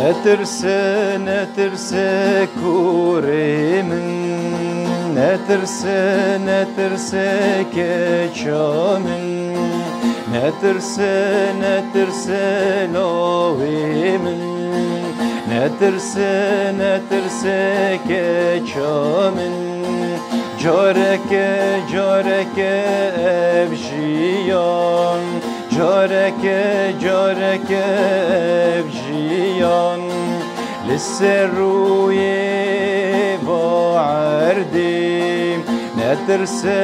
netirse kuremin, netirse keçamin, netirse lovimin, netirse keçamin, careke evjiyan, careke evjiyan, lisseruye va'ardim, netirse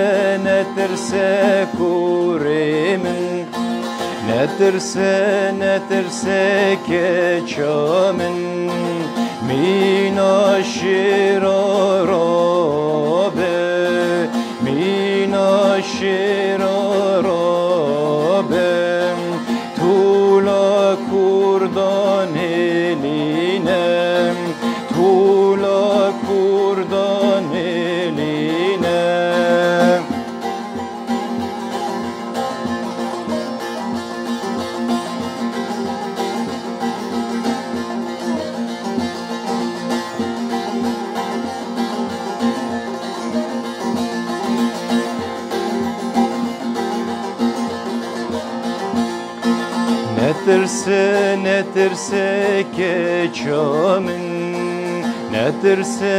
kuremin, netirse keçamin, mina şirarabe, mina şirarabe, tula kurdan elinem, tula kurdan elinem. Netirse keçamin, netirse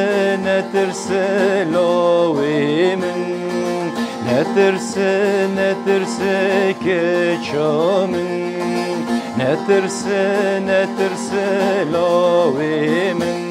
lovimin, netirse keçamin, netirse lovimin,